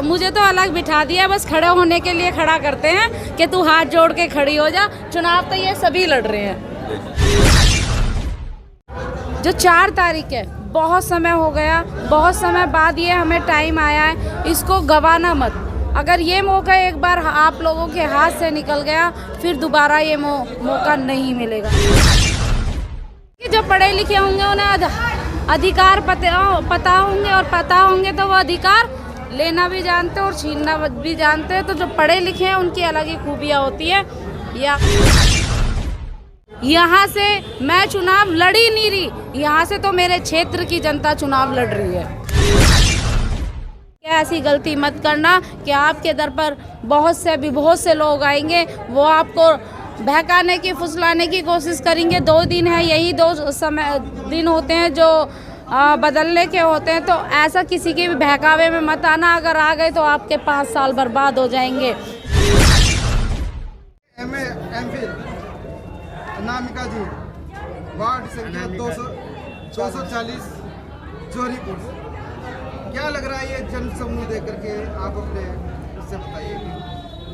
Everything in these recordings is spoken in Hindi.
मुझे तो अलग बिठा दिया, बस खड़े होने के लिए खड़ा करते हैं कि तू हाथ जोड़ के खड़ी हो जा। चुनाव तो ये सभी लड़ रहे हैं। जो 4 तारीख है, बहुत समय हो गया, बहुत समय बाद ये हमें टाइम आया है, इसको गंवाना मत। अगर ये मौका एक बार आप लोगों के हाथ से निकल गया, फिर दोबारा ये मौका नहीं मिलेगा। जो पढ़े लिखे होंगे उन्हें अधिकार पता होंगे, और पता होंगे तो वो अधिकार लेना भी जानते हैं और छीनना भी जानते हैं। तो जो पढ़े लिखे हैं उनकी अलग ही खूबियाँ होती है। यहाँ से मैं चुनाव लड़ ही नहीं रही, यहाँ से तो मेरे क्षेत्र की जनता चुनाव लड़ रही है। ऐसी गलती मत करना कि आपके दर पर बहुत से लोग आएंगे, वो आपको बहकाने की, फुसलाने की कोशिश करेंगे। 2 दिन है, यही 2 दिन होते हैं जो बदलने के होते हैं। तो ऐसा किसी के भी बहकावे में मत आना। अगर आ गए तो आपके 5 साल बर्बाद हो जाएंगे। अनामिका जी, वार्ड संख्या 240 जोरीपुर। क्या लग रहा है ये जन समूह देख करके? आप अपने उससे बताइए कि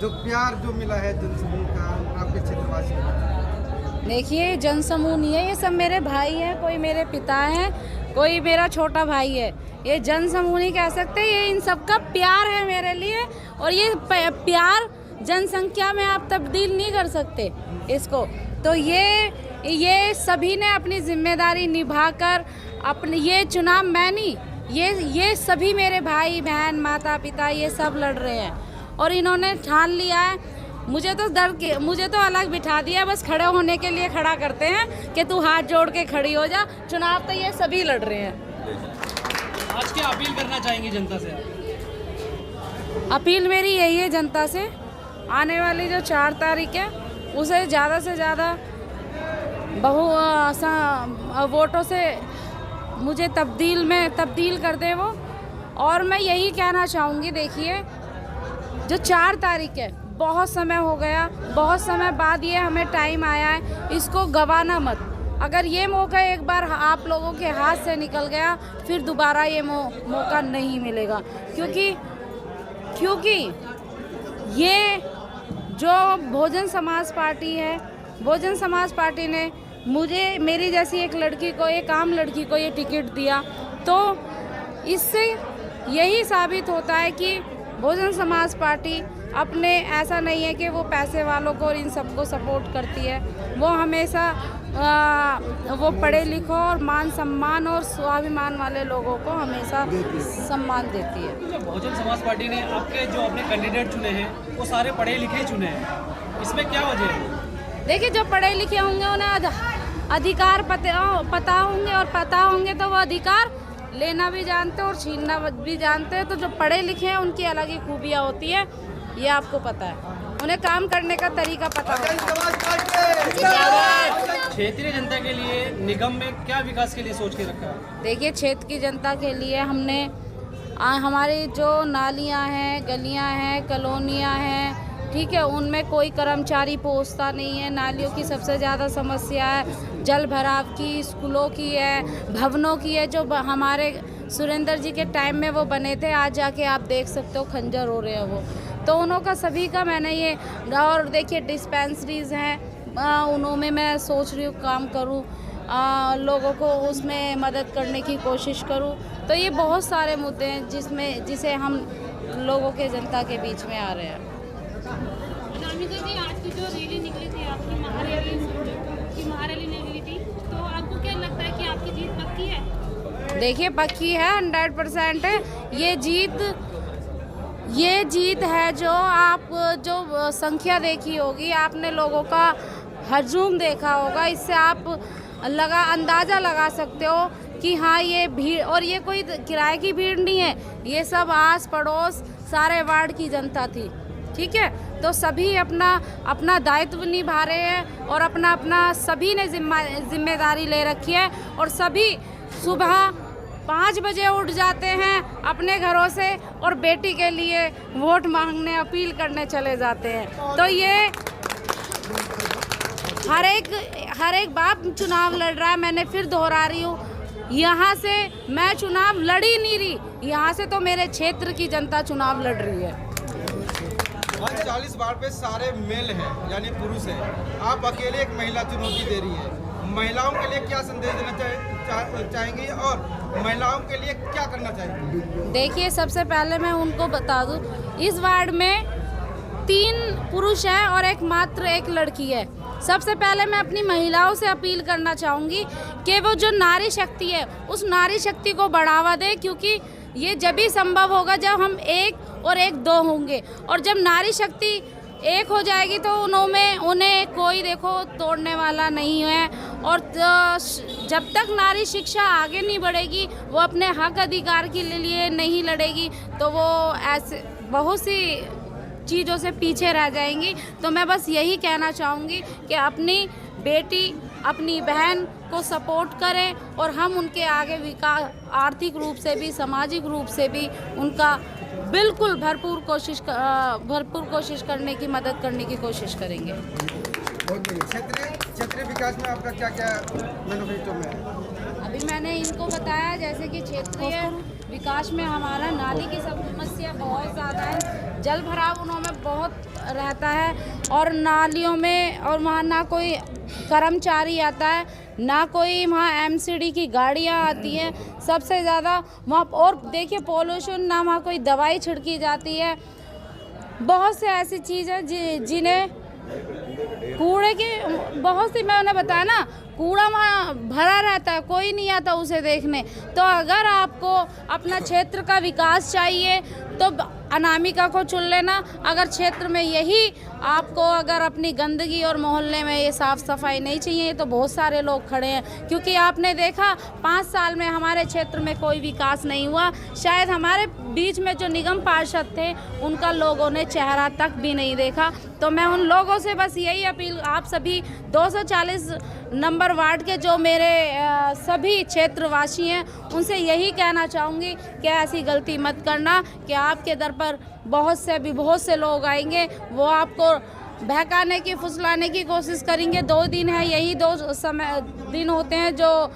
जो प्यार जो मिला है जन समूह का आपके क्षेत्रवासी को। देखिए, जन समूह नहीं है, ये सब मेरे भाई हैं। कोई मेरे पिता हैं, कोई मेरा छोटा भाई है। ये जन समूह नहीं कह सकते, ये इन सब का प्यार है मेरे लिए। और ये प्यार जनसंख्या में आप तब्दील नहीं कर सकते इसको। तो ये सभी ने अपनी जिम्मेदारी निभाकर अपने, ये चुनाव मैं नहीं, ये सभी मेरे भाई बहन माता पिता ये सब लड़ रहे हैं। और इन्होंने ठान लिया है। मुझे तो अलग बिठा दिया, बस खड़े होने के लिए खड़ा करते हैं कि तू हाथ जोड़ के खड़ी हो जा। चुनाव तो ये सभी लड़ रहे हैं। आज क्या अपील करना चाहेंगी जनता से? अपील मेरी यही है जनता से, आने वाली जो 4 तारीख है उसे ज़्यादा से ज़्यादा वोटों से मुझे तब्दील कर दे वो। और मैं यही कहना चाहूँगी, देखिए, जो 4 तारीख है, बहुत समय हो गया, बहुत समय बाद ये हमें टाइम आया है, इसको गंवाना मत। अगर ये मौका एक बार आप लोगों के हाथ से निकल गया, फिर दोबारा ये मौका नहीं मिलेगा। क्योंकि ये जो बहुजन समाज पार्टी है, बहुजन समाज पार्टी ने मेरी जैसी एक आम लड़की को ये टिकट दिया। तो इससे यही साबित होता है कि बहुजन समाज पार्टी अपने, ऐसा नहीं है कि वो पैसे वालों को और इन सबको सपोर्ट करती है। वो हमेशा वो पढ़े लिखो और मान सम्मान और स्वाभिमान वाले लोगों को हमेशा सम्मान देती है। जो बहुजन समाज पार्टी ने आपके जो अपने कैंडिडेट चुने हैं वो सारे पढ़े लिखे चुने हैं, इसमें क्या वजह है? देखिए, जो पढ़े लिखे होंगे उन्हें अधिकार पता होंगे, और पता होंगे तो वो अधिकार लेना भी जानते हैं और छीनना भी जानते हैं। तो जो पढ़े लिखे हैं उनकी अलग ही खूबियाँ होती है, ये आपको पता है। उन्हें काम करने का तरीका पता होता है। क्षेत्रीय जनता के लिए निगम में क्या विकास के लिए सोच के रखा है? देखिए, क्षेत्र की जनता के लिए हमने हमारी जो नालियाँ हैं, गलियाँ हैं, कॉलोनियाँ हैं, ठीक है, उनमें कोई कर्मचारी पहुंचता नहीं है। नालियों की सबसे ज़्यादा समस्या है, जल भराव की, स्कूलों की है, भवनों की है। जो हमारे सुरेंद्र जी के टाइम में वो बने थे, आज जाके आप देख सकते हो खंजर हो रहे हैं वो। तो उनका सभी का मैंने ये, और देखिए डिस्पेंसरीज हैं, उनमें मैं सोच रही हूँ काम करूँ, लोगों को उसमें मदद करने की कोशिश करूँ। तो ये बहुत सारे मुद्दे हैं जिसे हम लोगों के जनता के बीच में आ रहे हैं। अनामिका जी, आज की जो रैली निकली थी, आपकी महारैली निकली थी, तो आपको क्या लगता है कि आपकी जीत पक्की है? देखिए, पक्की है, 100% है ये जीत है। जो संख्या देखी होगी आपने, लोगों का हजूम देखा होगा, इससे आप अंदाज़ा लगा सकते हो कि हाँ, ये भीड़, और ये कोई किराए की भीड़ नहीं है, ये सब आस पड़ोस सारे वार्ड की जनता थी। ठीक है, तो सभी अपना दायित्व निभा रहे हैं और अपना सभी ने जिम्मेदारी ले रखी है। और सभी सुबह 5 बजे उठ जाते हैं अपने घरों से और बेटी के लिए वोट मांगने, अपील करने चले जाते हैं। तो ये हर एक बाप चुनाव लड़ रहा है। मैंने फिर दोहरा रही हूँ, यहाँ से मैं चुनाव लड़ ही नहीं रही, यहाँ से तो मेरे क्षेत्र की जनता चुनाव लड़ रही है। 40 वार्ड पे सारे मेल हैं यानी पुरुष हैं, आप अकेले एक महिला चुनौती दे रही है। महिलाओं के लिए क्या संदेश देना चाहेंगी और महिलाओं के लिए क्या करना चाहेंगी? देखिए, सबसे पहले मैं उनको बता दूं, इस वार्ड में 3 पुरुष हैं और मात्र एक लड़की है। सबसे पहले मैं अपनी महिलाओं से अपील करना चाहूँगी कि वो जो नारी शक्ति है उस नारी शक्ति को बढ़ावा दे, क्योंकि ये जब ही संभव होगा जब हम एक और एक दो होंगे, और जब नारी शक्ति एक हो जाएगी तो उन्हें कोई देखो तोड़ने वाला नहीं है। और जब तक नारी शिक्षा आगे नहीं बढ़ेगी, वो अपने हक अधिकार के लिए नहीं लड़ेगी, तो वो ऐसे बहुत सी चीज़ों से पीछे रह जाएंगी। तो मैं बस यही कहना चाहूँगी कि अपनी बेटी, अपनी बहन को सपोर्ट करें और हम उनके आगे विकास, आर्थिक रूप से भी, सामाजिक रूप से भी उनका बिल्कुल भरपूर कोशिश करने की, मदद करने की कोशिश करेंगे। क्षेत्रीय विकास में आपका क्या क्या मैनिफेस्टो में है? अभी मैंने इनको बताया, जैसे कि क्षेत्रीय विकास में हमारा नाली की समस्या बहुत ज़्यादा है, जल भराव उनमें बहुत रहता है, और नालियों में और वहाँ ना कोई कर्मचारी आता है, ना कोई वहाँ एमसीडी की गाड़ियाँ आती हैं। सबसे ज़्यादा वहाँ, और देखिए पोल्यूशन, ना वहाँ कोई दवाई छिड़की जाती है। बहुत से ऐसी चीज़ें जिन्हें कूड़े की बहुत सी, मैंने बताया ना, कूड़ा वहाँ भरा रहता है, कोई नहीं आता उसे देखने। तो अगर आपको अपना क्षेत्र का विकास चाहिए तो अनामिका को चुन लेना। अगर क्षेत्र में यही आपको, अगर अपनी गंदगी और मोहल्ले में ये साफ़ सफाई नहीं चाहिए, तो बहुत सारे लोग खड़े हैं, क्योंकि आपने देखा 5 साल में हमारे क्षेत्र में कोई विकास नहीं हुआ। शायद हमारे बीच में जो निगम पार्षद थे उनका लोगों ने चेहरा तक भी नहीं देखा। तो मैं उन लोगों से बस यही अपील, आप सभी 240 नंबर वार्ड के जो मेरे सभी क्षेत्रवासी हैं, उनसे यही कहना चाहूँगी कि ऐसी गलती मत करना कि आपके दर पर बहुत से लोग आएंगे, वो आपको बहकाने की, फुसलाने की कोशिश करेंगे। 2 दिन है, यही 2 दिन होते हैं जो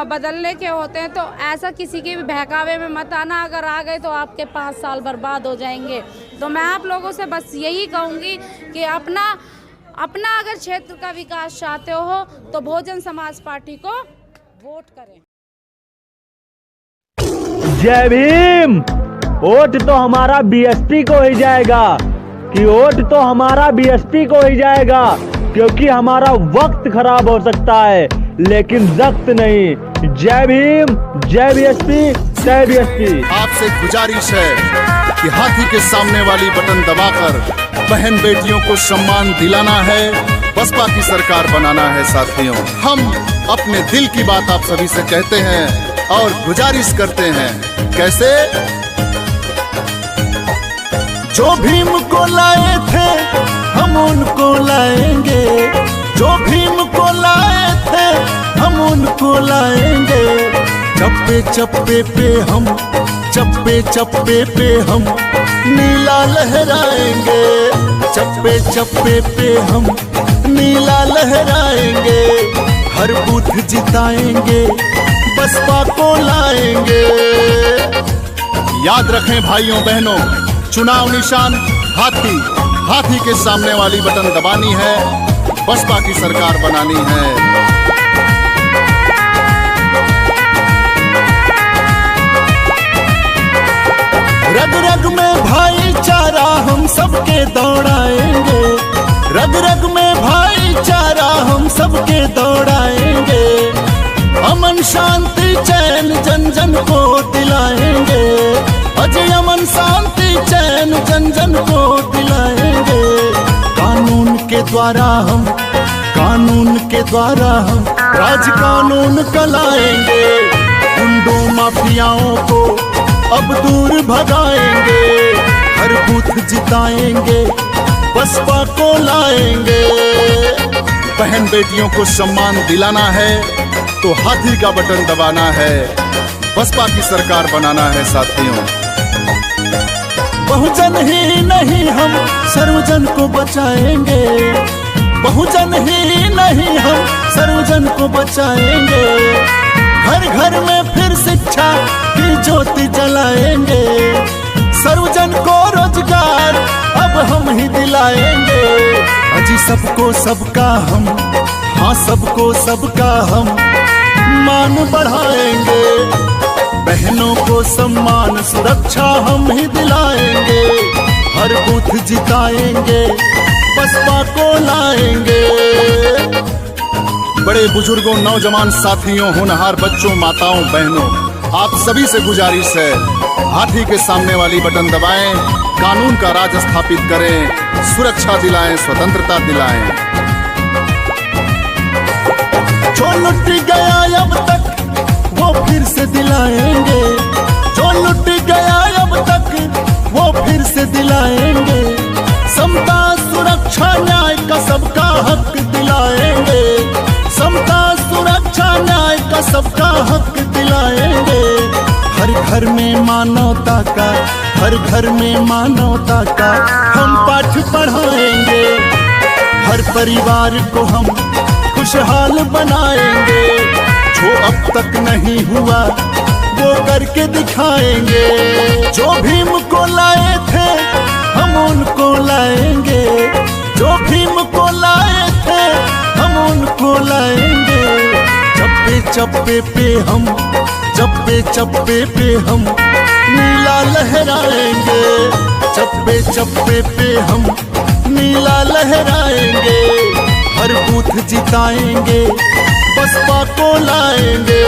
बदलने के होते हैं, तो ऐसा किसी के भी बहकावे में मत आना। अगर आ गए तो आपके 5 साल बर्बाद हो जाएंगे। तो मैं आप लोगों से बस यही कहूँगी कि अपना अगर क्षेत्र का विकास चाहते हो तो बहुजन समाज पार्टी को वोट करें। जय भीम। वोट तो हमारा बीएसपी को ही जाएगा, कि वोट तो हमारा बीएसपी को ही जाएगा, क्योंकि हमारा वक्त खराब हो सकता है लेकिन वक्त नहीं। जय भीम, जय बीएसपी, जय बीएसपी। आपसे गुजारिश है कि हाथी के सामने वाली बटन दबाकर बहन बेटियों को सम्मान दिलाना है, बसपा की सरकार बनाना है। साथियों, हम अपने दिल की बात आप सभी से कहते हैं और गुजारिश करते हैं। कैसे? जो भीम को लाए थे हम उनको लाएंगे, जो भीम को लाए थे हम उनको लाएंगे। चप्पे चप्पे पे हम नीला लहराएंगे, चप्पे चप्पे पे हम नीला लहराएंगे। हर बूथ जिताएंगे, बसपा को लाएंगे। याद रखें भाइयों बहनों, चुनाव निशान हाथी, हाथी के सामने वाली बटन दबानी है, बसपा की सरकार बनानी है। रग रग में भाईचारा हम सबके दौड़ाएंगे, रग रग में भाईचारा हम सबके दौड़ाएंगे। अमन शांति चैन जन जन को दिलाएंगे, अजय अमन शांति चैन जन जन को दिलाएंगे। कानून के द्वारा हम राज कानून कलाएंगे। गुंडों माफियाओं को अब दूर भगाएंगे, हर बूथ जिताएंगे, बसपा को लाएंगे। बहन बेटियों को सम्मान दिलाना है तो हाथी का बटन दबाना है, बसपा की सरकार बनाना है। साथियों, बहुजन ही नहीं हम सर्वजन को बचाएंगे, बहुजन ही नहीं हम सर्वजन को बचाएंगे। घर घर में फिर शिक्षा की ज्योति जलाएंगे, सर्वजन को रोजगार अब हम ही दिलाएंगे। अजी सबको सबका हम, हाँ सबको सबका हम मान बढ़ाएंगे, बहनों को सम्मान सुरक्षा हम ही दिलाएंगे, हर बूथ जिताएंगे, बसपा को लाएंगे। बड़े बुजुर्गों, नौजवान साथियों, होनहार बच्चों, माताओं, बहनों, आप सभी से गुजारिश है, हाथी के सामने वाली बटन दबाएं, कानून का राज स्थापित करें, सुरक्षा दिलाएं, स्वतंत्रता दिलाएं। जो लुट गया अब तक वो फिर से दिलाएंगे, जो लुट गया अब तक वो फिर से दिलाएंगे, समता सुरक्षा न्याय का सबका हक दिलाएंगे, समता सुरक्षा न्याय का सबका हक दिलाएंगे। हर घर में मानवता का, हर घर में मानवता का हम पाठ पढ़ाएंगे, हर परिवार को हम खुशहाल बनाएंगे, जो अब तक नहीं हुआ वो करके दिखाएंगे। जो भीम को लाए थे हम उनको लाएंगे, जो भीम को लाए थे हम उनको लाएंगे। चप्पे चप्पे पे हम, चप्पे चप्पे पे हम नीला लहराएंगे, चप्पे चप्पे पे हम नीला लहराएंगे, हर बूथ जिताएंगे, बसपा को लाएंगे।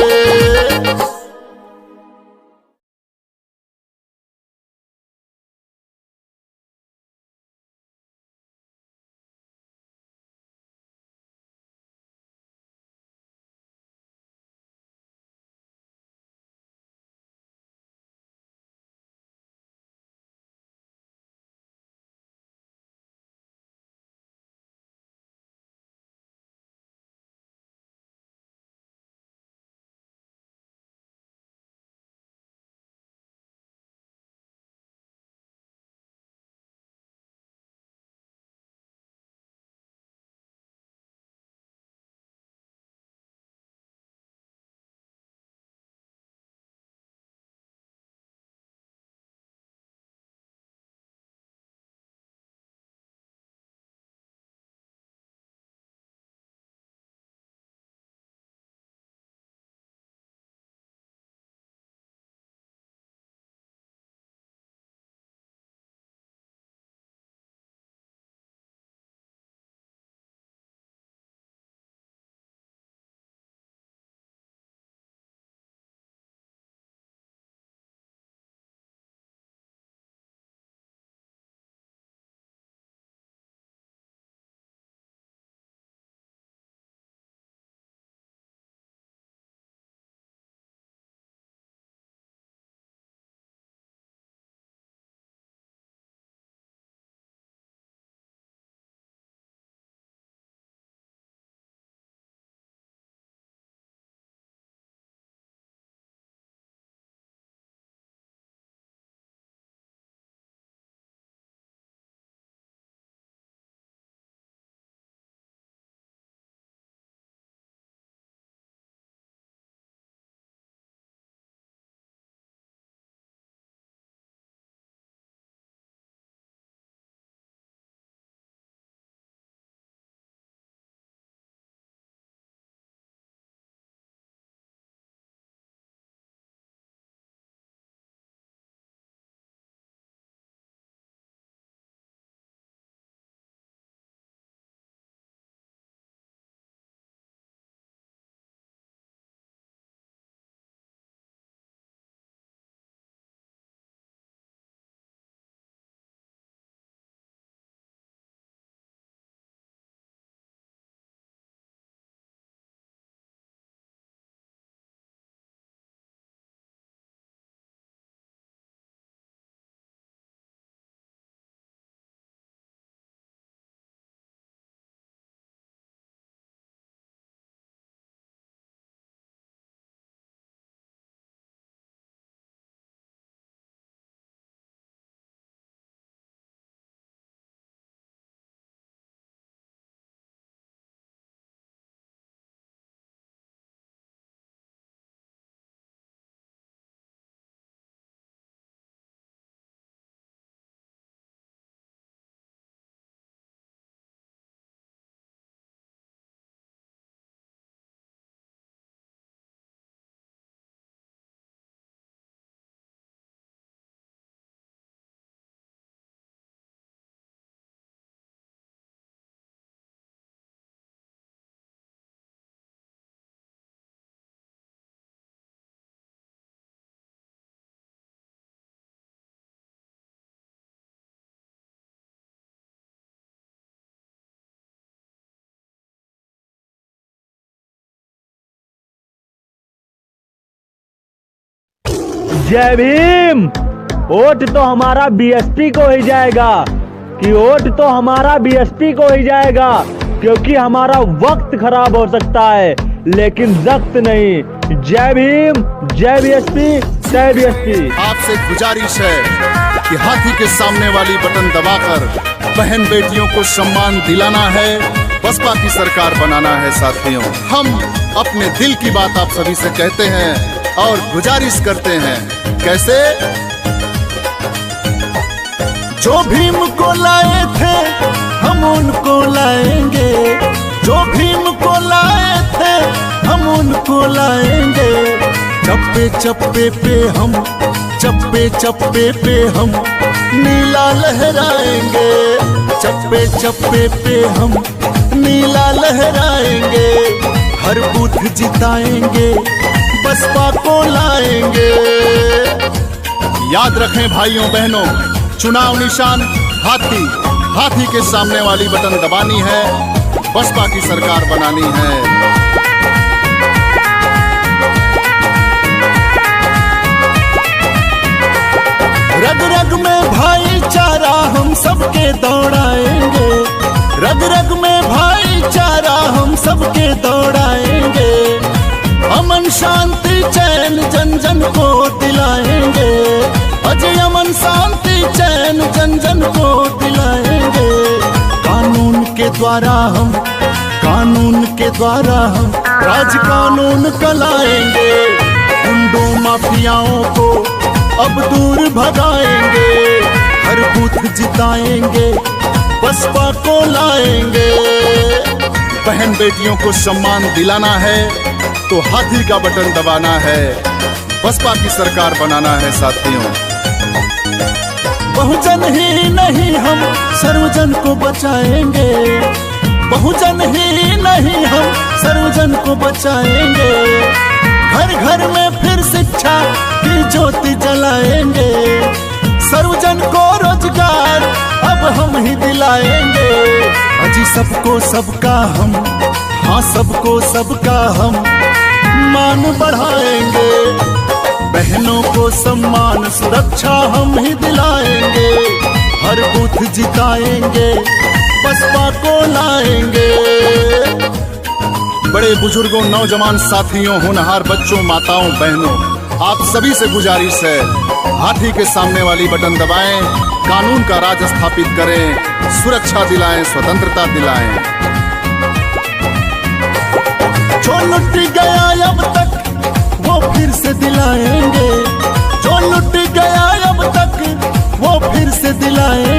जय भीम। वोट तो हमारा बीएसपी को ही जाएगा, कि वोट तो हमारा बीएसपी को ही जाएगा, क्योंकि हमारा वक्त खराब हो सकता है लेकिन वक्त नहीं। जय भीम, जय बीएसपी, जय बीएसपी। आपसे गुजारिश है कि हाथी के सामने वाली बटन दबाकर बहन बेटियों को सम्मान दिलाना है, बसपा की सरकार बनाना है। साथियों, हम अपने दिल की बात आप सभी से कहते हैं और गुजारिश करते हैं। कैसे? जो भीम को लाए थे हम उनको लाएंगे, जो भीम को लाए थे हम उनको लाएंगे। चप्पे चप्पे पे हम, चप्पे चप्पे पे हम नीला लहराएंगे, चप्पे चप्पे पे हम नीला लहराएंगे। हर बूथ जिताएंगे, बसपा को लाएंगे। याद रखें भाइयों बहनों, चुनाव निशान हाथी, हाथी के सामने वाली बटन दबानी है, बसपा की सरकार बनानी है। रग रग में भाईचारा हम सबके दौड़ाएंगे, रग रग में भाईचारा हम सबके दौड़ाएंगे। अमन शांति चैन जन जन को दिलाएंगे, अजय अमन शांति चैन जन जन को दिलाएंगे। कानून के द्वारा हम, कानून के द्वारा हम राज कानून कलाएंगे। गुंडों माफियाओं को अब दूर भगाएंगे, हर बूथ जिताएंगे, बसपा को लाएंगे। बहन बेटियों को सम्मान दिलाना है तो हाथी का बटन दबाना है, बसपा की सरकार बनाना है। साथियों, बहुजन ही नहीं हम सर्वजन को बचाएंगे, बहुजन ही नहीं हम सर्वजन को बचाएंगे। घर घर में फिर शिक्षा की ज्योति जलाएंगे, सर्वजन को रोजगार अब हम ही दिलाएंगे। अजी सबको सबका हम, हाँ सबको सबका हम मान बढ़ाएंगे। बहनों को सम्मान सुरक्षा हम ही दिलाएंगे, हर बूथ जिताएंगे, बसपा को लाएंगे। बड़े बुजुर्गों, नौजवान साथियों, होनहार बच्चों, माताओं, बहनों, आप सभी से गुजारिश है, हाथी के सामने वाली बटन दबाएं, कानून का राज स्थापित करें, सुरक्षा दिलाएं, स्वतंत्रता दिलाएं। जो लुट गया अब तक वो फिर से दिलाएंगे, जो लुट गया अब तक वो फिर से दिलाएंगे।